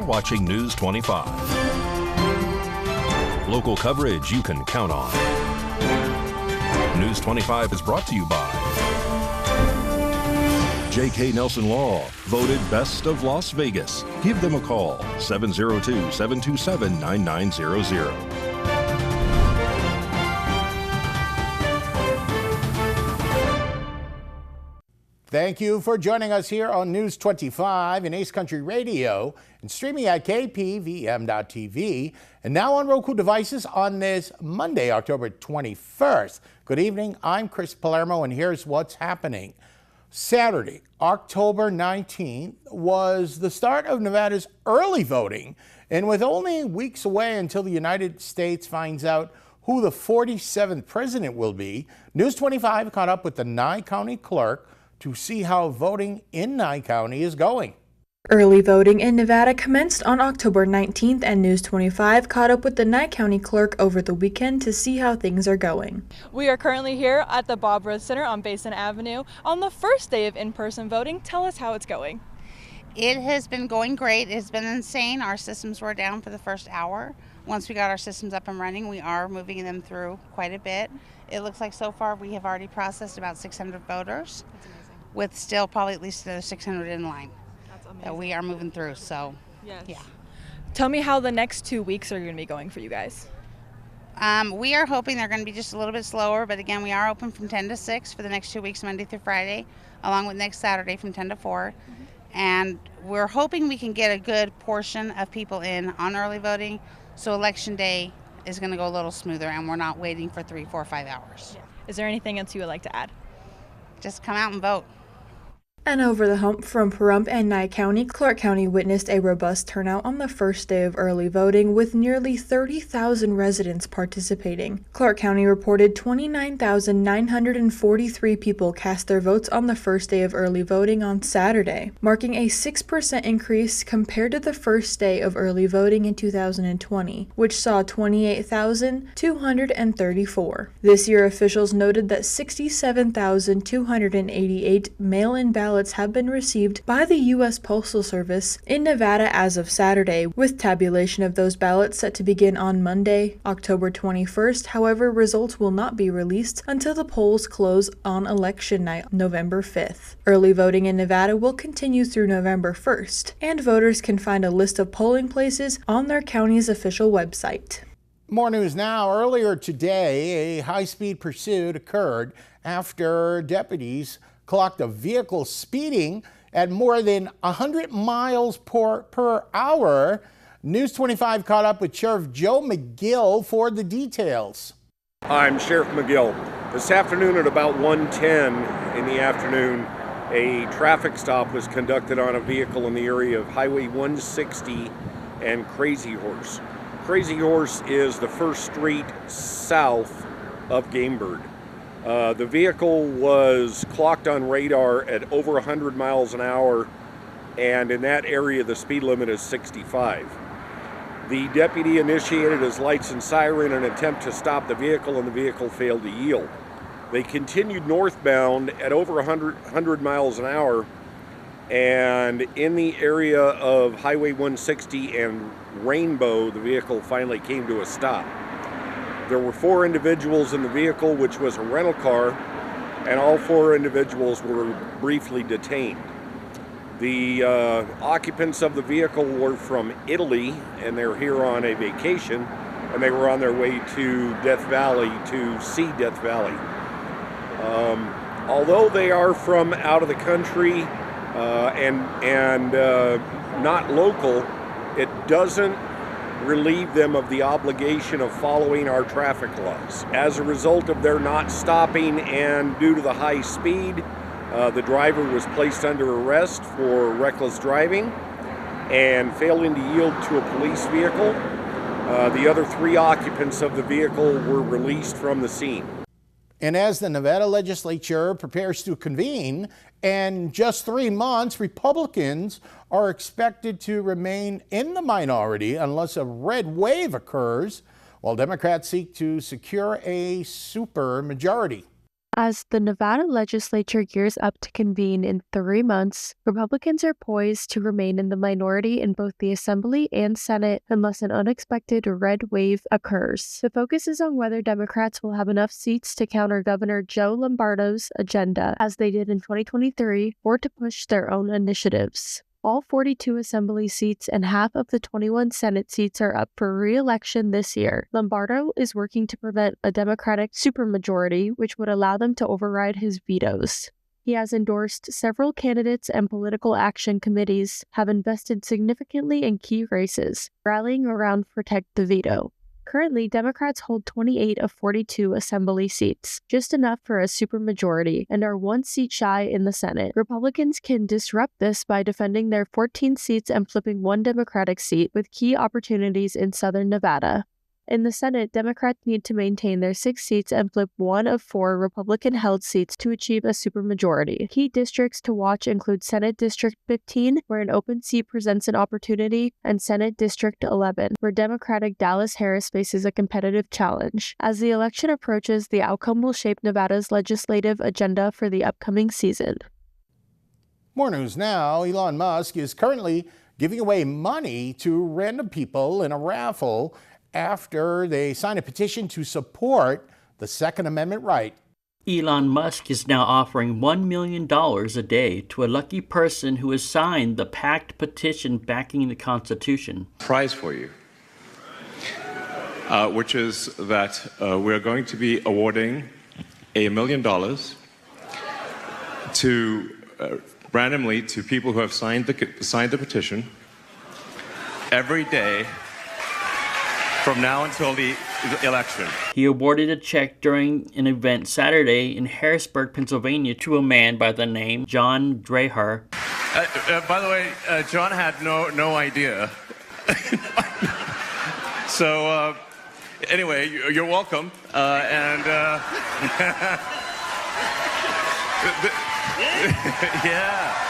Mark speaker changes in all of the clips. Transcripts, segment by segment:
Speaker 1: watching News 25. Local coverage you can count on. News 25 is brought to you by J.K. Nelson Law, voted Best of Las Vegas. Give them a call, 702-727-9900.
Speaker 2: Thank you for joining us here on News 25 in Ace Country Radio and streaming at KPVM.TV and now on Roku devices on this Monday, October 21st. Good evening, I'm Chris Palermo and here's what's happening. Saturday, October 19th was the start of Nevada's early voting, and with only weeks away until the United States finds out who the 47th president will be, News 25 caught up with the Nye County clerk to see how voting in Nye County is going.
Speaker 3: Early voting in Nevada commenced on October 19th, and News 25 caught up with the Nye County clerk over the weekend to see how things are going.
Speaker 4: We are currently here at the Bob Rose Center on Basin Avenue on the first day of in-person voting. Tell us how it's going.
Speaker 5: It has been going great. It's been insane. Our systems were down for the first hour. Once we got our systems up and running, we are moving them through quite a bit. It looks like so far we have already processed about 600 voters. That's amazing. With still probably at least another 600 in line. That's amazing. That we are moving through, so yes. Yeah.
Speaker 4: Tell me how the next 2 weeks are going to be going for you guys.
Speaker 5: We are hoping they're going to be just a little bit slower, but again, we are open from 10 to 6 for the next 2 weeks, Monday through Friday, along with next Saturday from 10 to 4. And we're hoping we can get a good portion of people in on early voting, so Election Day is going to go a little smoother and we're not waiting for 3, 4, 5 hours.
Speaker 4: Yeah. Is there anything else you would like to add?
Speaker 5: Just come out and vote.
Speaker 3: And over the hump from Pahrump and Nye County, Clark County witnessed a robust turnout on the first day of early voting with nearly 30,000 residents participating. Clark County reported 29,943 people cast their votes on the first day of early voting on Saturday, marking a 6% increase compared to the first day of early voting in 2020, which saw 28,234. This year, officials noted that 67,288 mail-in ballots have been received by the U.S. Postal Service in Nevada as of Saturday, with tabulation of those ballots set to begin on Monday, October 21st. However, results will not be released until the polls close on election night, November 5th. Early voting in Nevada will continue through November 1st, and voters can find a list of polling places on their county's official website.
Speaker 2: More news now. Earlier today, a high-speed pursuit occurred after deputies clocked a vehicle speeding at more than 100 miles per hour. News 25 caught up with Sheriff Joe McGill for the details.
Speaker 6: I'm Sheriff McGill. This afternoon at about 1:10 in the afternoon, a traffic stop was conducted on a vehicle in the area of Highway 160 and Crazy Horse. Crazy Horse is the first street south of Gamebird. The vehicle was clocked on radar at over 100 miles an hour, and in that area the speed limit is 65. The deputy initiated his lights and siren in an attempt to stop the vehicle, and the vehicle failed to yield. They continued northbound at over 100 miles an hour, and in the area of Highway 160 and Rainbow, the vehicle finally came to a stop. There were 4 individuals in the vehicle, which was a rental car, and all 4 individuals were briefly detained. The occupants of the vehicle were from Italy, and they're here on a vacation, and they were on their way to Death Valley to see Death Valley. Although they are from out of the country and not local, it doesn't relieve them of the obligation of following our traffic laws. As a result of their not stopping and due to the high speed, the driver was placed under arrest for reckless driving and failing to yield to a police vehicle. The other 3 occupants of the vehicle were released from the scene.
Speaker 2: And as the Nevada legislature prepares to convene, in just 3 months, Republicans are expected to remain in the minority unless a red wave occurs, while Democrats seek to secure a super majority.
Speaker 7: As the Nevada legislature gears up to convene in 3 months, Republicans are poised to remain in the minority in both the Assembly and Senate unless an unexpected red wave occurs. The focus is on whether Democrats will have enough seats to counter Governor Joe Lombardo's agenda, as they did in 2023, or to push their own initiatives. All 42 Assembly seats and half of the 21 Senate seats are up for re-election this year. Lombardo is working to prevent a Democratic supermajority, which would allow them to override his vetoes. He has endorsed several candidates, and political action committees have invested significantly in key races, rallying around Protect the Veto. Currently, Democrats hold 28 of 42 Assembly seats, just enough for a supermajority, and are 1 seat shy in the Senate. Republicans can disrupt this by defending their 14 seats and flipping 1 Democratic seat, with key opportunities in southern Nevada. In the Senate, Democrats need to maintain their 6 seats and flip 1 of 4 Republican-held seats to achieve a supermajority. Key districts to watch include Senate District 15, where an open seat presents an opportunity, and Senate District 11, where Democratic Dallas Harris faces a competitive challenge. As the election approaches, the outcome will shape Nevada's legislative agenda for the upcoming season.
Speaker 2: More news now. Elon Musk is currently giving away money to random people in a raffle after they sign a petition to support the Second Amendment right.
Speaker 8: Elon Musk is now offering $1 million a day to a lucky person who has signed the packed petition backing the Constitution.
Speaker 9: Prize for you, which is that we're going to be awarding $1 million to randomly to people who have signed the petition every day from now until the election.
Speaker 8: He awarded a check during an event Saturday in Harrisburg, Pennsylvania, to a man by the name John Drahar.
Speaker 9: By the way, John had no idea. So anyway, you're welcome. Yeah.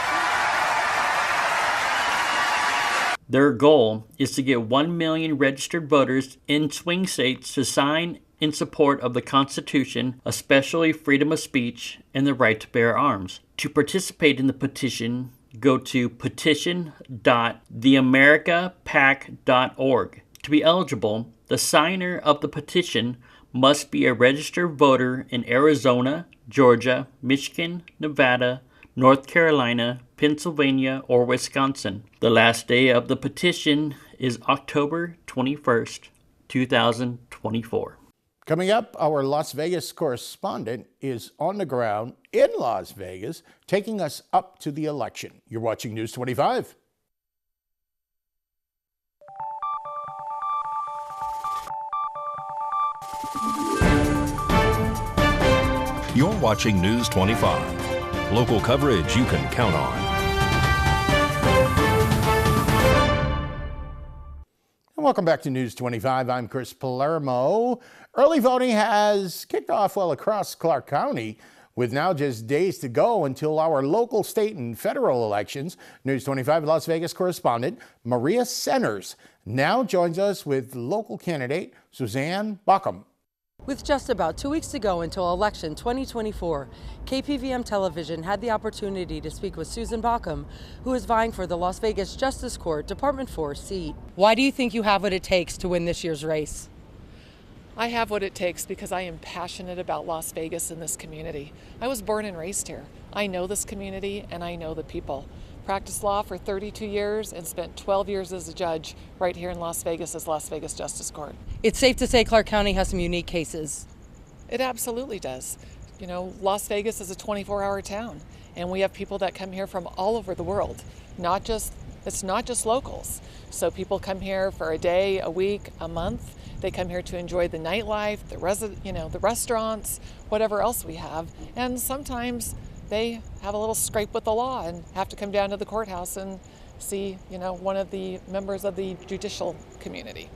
Speaker 8: Their goal is to get 1 million registered voters in swing states to sign in support of the Constitution, especially freedom of speech and the right to bear arms. To participate in the petition, go to petition.theamericapac.org. To be eligible, the signer of the petition must be a registered voter in Arizona, Georgia, Michigan, Nevada, North Carolina, Pennsylvania, or Wisconsin. The last day of the petition is October 21st, 2024.
Speaker 2: Coming up, our Las Vegas correspondent is on the ground in Las Vegas, taking us up to the election. You're watching News 25.
Speaker 1: You're watching News 25. Local coverage you can count on.
Speaker 2: And welcome back to News 25. I'm Chris Palermo. Early voting has kicked off well across Clark County, with now just days to go until our local, state, and federal elections. News 25 Las Vegas correspondent Maria Centers now joins us with local candidate Suzanne Pahrump.
Speaker 10: With just about 2 weeks to go until election 2024, KPVM Television had the opportunity to speak with Susan Pahrump, who is vying for the Las Vegas Justice Court Department 4 seat. Why do you think you have what it takes to win this year's race?
Speaker 11: I have what it takes because I am passionate about Las Vegas and this community. I was born and raised here. I know this community and I know the people. Practiced law for 32 years and spent 12 years as a judge right here in Las Vegas as Las Vegas Justice Court.
Speaker 10: It's safe to say Clark County has some unique cases.
Speaker 11: It absolutely does. You know, Las Vegas is a 24-hour town, and we have people that come here from all over the world. It's not just locals. So people come here for a day, a week, a month. They come here to enjoy the nightlife, the restaurants, whatever else we have, and sometimes they have a little scrape with the law and have to come down to the courthouse and see, one of the members of the judicial community.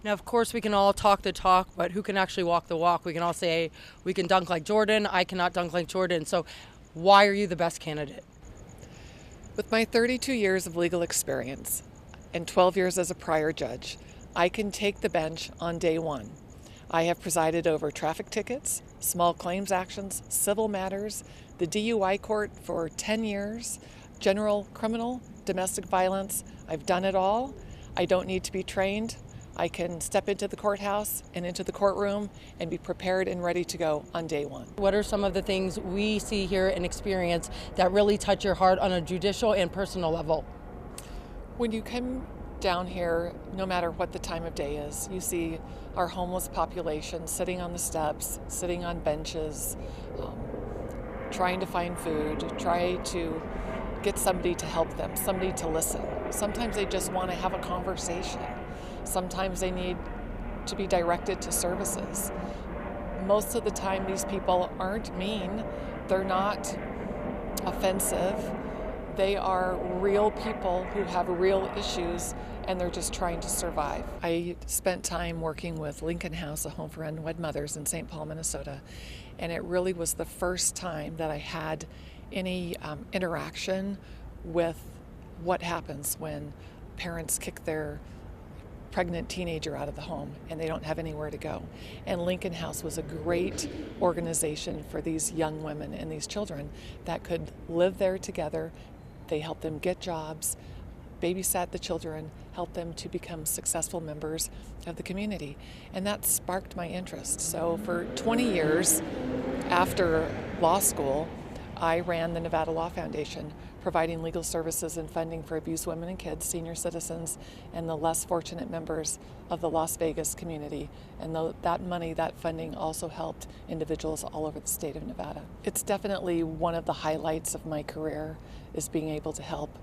Speaker 10: Now, of course, we can all talk the talk, but who can actually walk the walk? We can all say, we can dunk like Jordan, I cannot dunk like Jordan. So why are you the best candidate?
Speaker 11: With my 32 years of legal experience and 12 years as a prior judge, I can take the bench on day one. I have presided over traffic tickets, small claims actions, civil matters, the DUI court for 10 years, general criminal, domestic violence. I've done it all. I don't need to be trained. I can step into the courthouse and into the courtroom and be prepared and ready to go on day one.
Speaker 10: What are some of the things we see here and experience that really touch your heart on a judicial and personal level?
Speaker 11: When you come down here, no matter what the time of day is, you see our homeless population sitting on the steps, sitting on benches, trying to find food, try to get somebody to help them, somebody to listen. Sometimes they just want to have a conversation. Sometimes they need to be directed to services. Most of the time, these people aren't mean, they're not offensive. They are real people who have real issues, and they're just trying to survive. I spent time working with Lincoln House, a home for unwed mothers in St. Paul, Minnesota, and it really was the first time that I had any interaction with what happens when parents kick their pregnant teenager out of the home and they don't have anywhere to go. And Lincoln House was a great organization for these young women and these children that could live there together. They helped them get jobs, babysat the children, helped them to become successful members of the community. And that sparked my interest. So for 20 years after law school, I ran the Nevada Law Foundation, providing legal services and funding for abused women and kids, senior citizens, and the less fortunate members of the Las Vegas community. And that money, that funding also helped individuals all over the state of Nevada. It's definitely one of the highlights of my career, is being able to help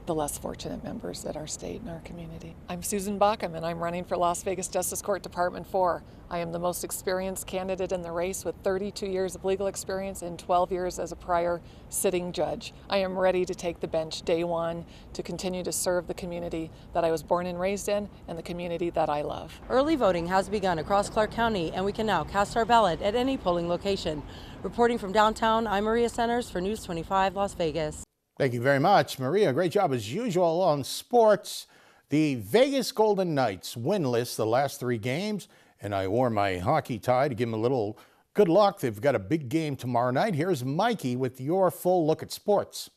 Speaker 11: the less fortunate members at our state and our community. I'm Susan Bauckham, and I'm running for Las Vegas Justice Court Department 4. I am the most experienced candidate in the race with 32 years of legal experience and 12 years as a prior sitting judge. I am ready to take the bench day one to continue to serve the community that I was born and raised in and the community that I love.
Speaker 10: Early voting has begun across Clark County, and we can now cast our ballot at any polling location. Reporting from downtown, I'm Maria Centers for News 25 Las Vegas.
Speaker 2: Thank you very much, Maria. Great job as usual on sports. The Vegas Golden Knights winless the last 3 games, and I wore my hockey tie to give them a little good luck. They've got a big game tomorrow night. Here's Mikey with your full look at sports.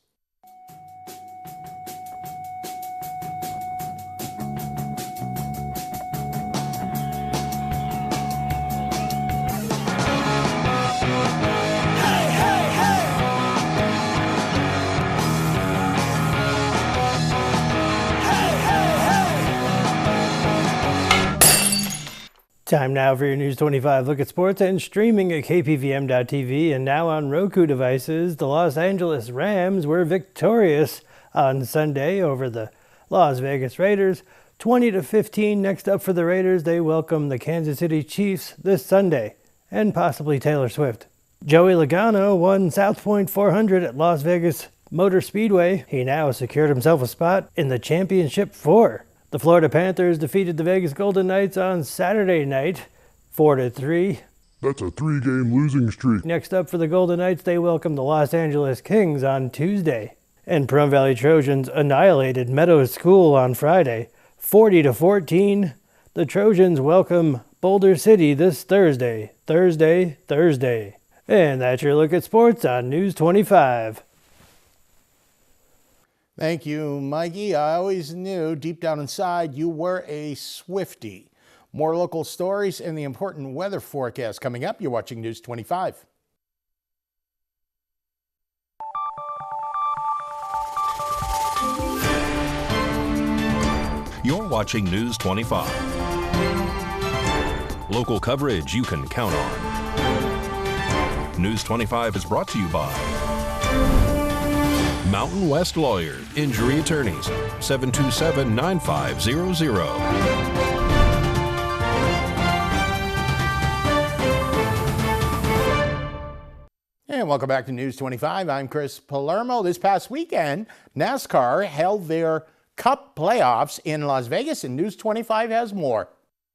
Speaker 12: Time now for your News 25 look at sports and streaming at KPVM.TV and now on Roku devices. The Los Angeles Rams were victorious on Sunday over the Las Vegas Raiders, 20-15. Next up for the Raiders, they welcome the Kansas City Chiefs this Sunday and possibly Taylor Swift. Joey Logano won South Point 400 at Las Vegas Motor Speedway. He now secured himself a spot in the Championship 4. The Florida Panthers defeated the Vegas Golden Knights on Saturday night, 4-3.
Speaker 13: That's a 3-game losing streak.
Speaker 12: Next up for the Golden Knights, they welcome the Los Angeles Kings on Tuesday. And Pahrump Valley Trojans annihilated Meadows School on Friday, 40-14. The Trojans welcome Boulder City this Thursday. And that's your look at sports on News 25.
Speaker 2: Thank you, Mikey. I always knew deep down inside you were a Swiftie. More local stories and the important weather forecast coming up. You're watching News 25.
Speaker 1: You're watching News 25. Local coverage you can count on. News 25 is brought to you by Mountain West Lawyers, Injury Attorneys, 727-9500.
Speaker 2: And welcome back to News 25. I'm Chris Palermo. This past weekend, NASCAR held their Cup playoffs in Las Vegas, and News 25 has more.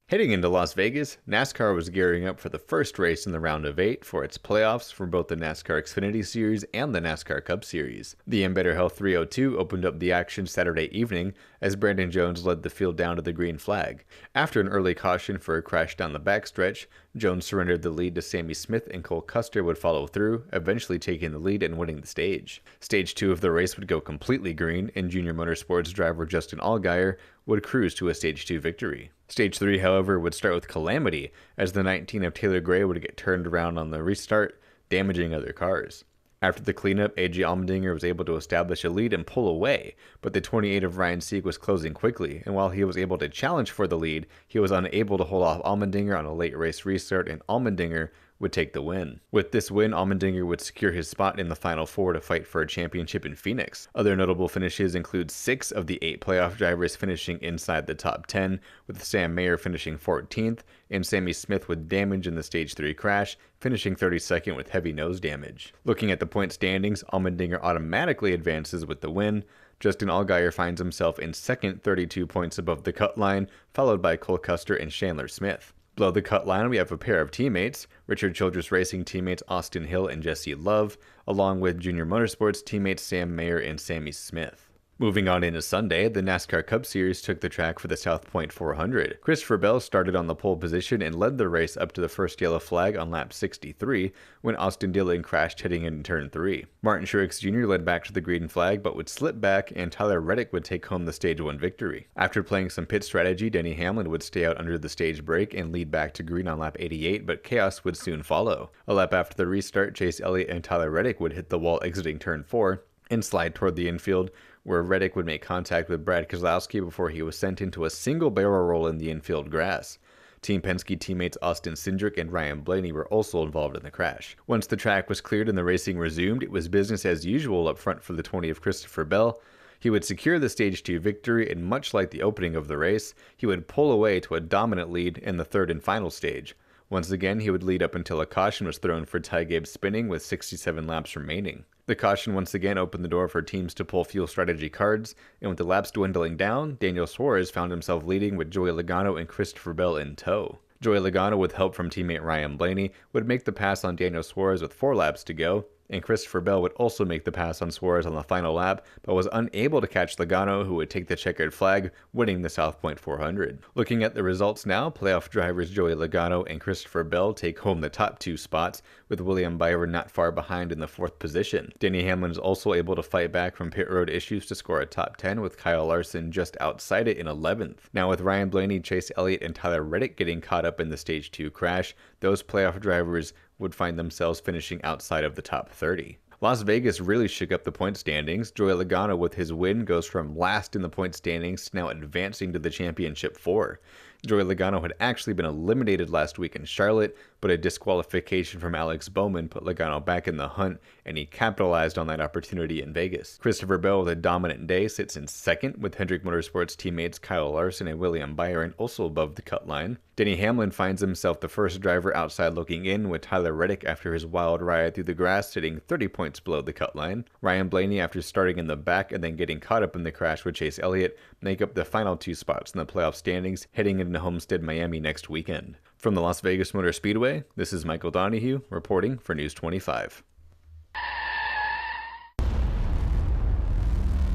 Speaker 14: Heading into Las Vegas, NASCAR was gearing up for the first race in the round of 8 for its playoffs for both the NASCAR Xfinity Series and the NASCAR Cup Series. The Embedded Health 302 opened up the action Saturday evening as Brandon Jones led the field down to the green flag. After an early caution for a crash down the backstretch, Jones surrendered the lead to Sammy Smith and Cole Custer would follow through, eventually taking the lead and winning the stage. Stage 2 of the race would go completely green, and Junior Motorsports driver Justin Allgaier would cruise to a Stage 2 victory. Stage 3, however, would start with calamity, as the 19 of Taylor Gray would get turned around on the restart, damaging other cars. After the cleanup, A.J. Allmendinger was able to establish a lead and pull away, but the 28 of Ryan Sieg was closing quickly, and while he was able to challenge for the lead, he was unable to hold off Allmendinger on a late race restart, and Allmendinger would take the win. With this win, Allmendinger would secure his spot in the Final Four to fight for a championship in Phoenix. Other notable finishes include 6 of the 8 playoff drivers finishing inside the top 10, with Sam Mayer finishing 14th, and Sammy Smith with damage in the Stage 3 crash, finishing 32nd with heavy nose damage. Looking at the point standings, Allmendinger automatically advances with the win. Justin Allgaier finds himself in second, 32 points above the cut line, followed by Cole Custer and Chandler Smith. Below the cut line, we have a pair of teammates, Richard Childress Racing teammates Austin Hill and Jesse Love, along with Junior Motorsports teammates Sam Mayer and Sammy Smith. Moving on into Sunday, the NASCAR Cup Series took the track for the South Point 400. Christopher Bell started on the pole position and led the race up to the first yellow flag on lap 63 when Austin Dillon crashed heading into turn 3. Martin Truex Jr. led back to the green flag but would slip back, and Tyler Reddick would take home the Stage 1 victory. After playing some pit strategy, Denny Hamlin would stay out under the stage break and lead back to green on lap 88, but chaos would soon follow. A lap after the restart, Chase Elliott and Tyler Reddick would hit the wall exiting turn 4 and slide toward the infield, where Reddick would make contact with Brad Keselowski before he was sent into a single barrel roll in the infield grass. Team Penske teammates Austin Cindric and Ryan Blaney were also involved in the crash. Once the track was cleared and the racing resumed, it was business as usual up front for the 20 of Christopher Bell. He would secure the Stage 2 victory, and much like the opening of the race, he would pull away to a dominant lead in the third and final stage. Once again, he would lead up until a caution was thrown for Ty Gibbs spinning with 67 laps remaining. The caution once again opened the door for teams to pull fuel strategy cards, and with the laps dwindling down, Daniel Suarez found himself leading with Joey Logano and Christopher Bell in tow. Joey Logano, with help from teammate Ryan Blaney, would make the pass on Daniel Suarez with 4 laps to go, and Christopher Bell would also make the pass on Suarez on the final lap, but was unable to catch Logano, who would take the checkered flag, winning the South Point 400. Looking at the results now, playoff drivers Joey Logano and Christopher Bell take home the top 2 spots, with William Byron not far behind in the 4th position. Denny Hamlin is also able to fight back from pit road issues to score a top 10, with Kyle Larson just outside it in 11th. Now with Ryan Blaney, Chase Elliott, and Tyler Reddick getting caught up in the Stage 2 crash, those playoff drivers would find themselves finishing outside of the top 30. Las Vegas really shook up the point standings. Joey Logano, with his win, goes from last in the point standings to now advancing to the championship 4. Joey Logano had actually been eliminated last week in Charlotte, but a disqualification from Alex Bowman put Logano back in the hunt, and he capitalized on that opportunity in Vegas. Christopher Bell, with a dominant day, sits in second, with Hendrick Motorsports teammates Kyle Larson and William Byron also above the cut line. Denny Hamlin finds himself the first driver outside looking in, with Tyler Reddick after his wild ride through the grass sitting 30 points below the cut line. Ryan Blaney, after starting in the back and then getting caught up in the crash with Chase Elliott, make up the final 2 spots in the playoff standings heading into Homestead, Miami next weekend. From the Las Vegas Motor Speedway, this is Michael Donahue reporting for News 25.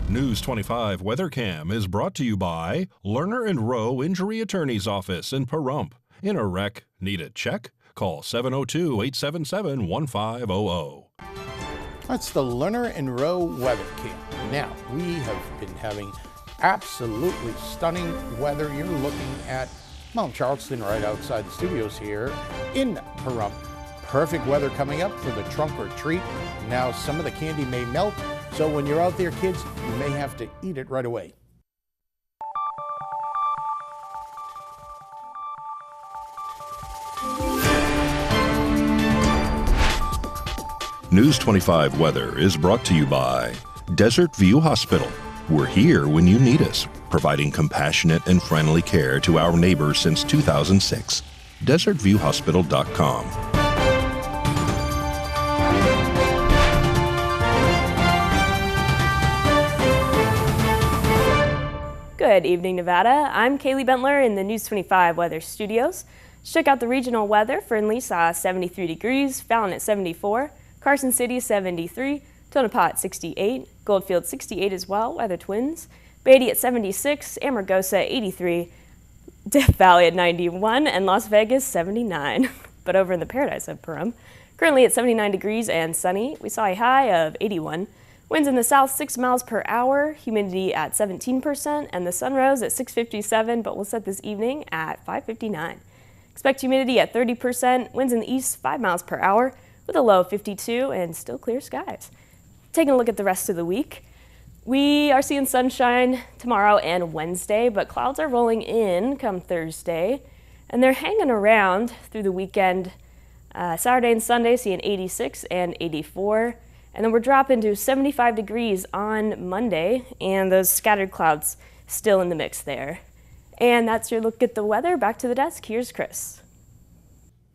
Speaker 1: News 25 WeatherCam is brought to you by Lerner and Rowe Injury Attorney's Office in Pahrump. In a wreck, need a check? Call 702-877-1500.
Speaker 2: That's the Lerner and Rowe Weather Cam. Now, we have been having absolutely stunning weather. You're looking at Mount Charleston right outside the studios here in Pahrump. Perfect weather coming up for the trunk or treat. Now, some of the candy may melt, so when you're out there, kids, you may have to eat it right away.
Speaker 1: News 25 weather is brought to you by Desert View Hospital. We're here when you need us, providing compassionate and friendly care to our neighbors since 2006. DesertViewHospital.com.
Speaker 15: Good Good evening, Nevada. I'm Kaylee Bentler in the News 25 Weather Studios. Let's check out the regional weather. Fernley saw 73 degrees, Fallon at 74, Carson City 73, Tonopah 68, Goldfield 68 as well, Weather Twins, Beatty at 76, Amargosa 83, Death Valley at 91, and Las Vegas 79. But over in the paradise of Pahrump, currently at 79 degrees and sunny, we saw a high of 81. Winds in the south 6 miles per hour, humidity at 17%, and the sun rose at 6:57, but will set this evening at 5:59. Expect humidity at 30%, winds in the east 5 miles per hour, with a low of 52 and still clear skies. Taking a look at the rest of the week, we are seeing sunshine tomorrow and Wednesday, but clouds are rolling in come Thursday, and they're hanging around through the weekend. Saturday and Sunday seeing 86 and 84. And then we're dropping to 75 degrees on Monday, and those scattered clouds still in the mix there. And that's your look at the weather. Back to the desk. Here's Chris.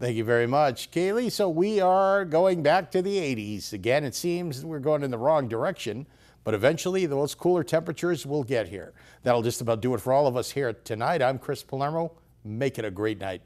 Speaker 2: Thank you very much, Kaylee. So we are going back to the 80s. Again, it seems we're going in the wrong direction, but eventually those cooler temperatures will get here. That'll just about do it for all of us here tonight. I'm Chris Palermo. Make it a great night.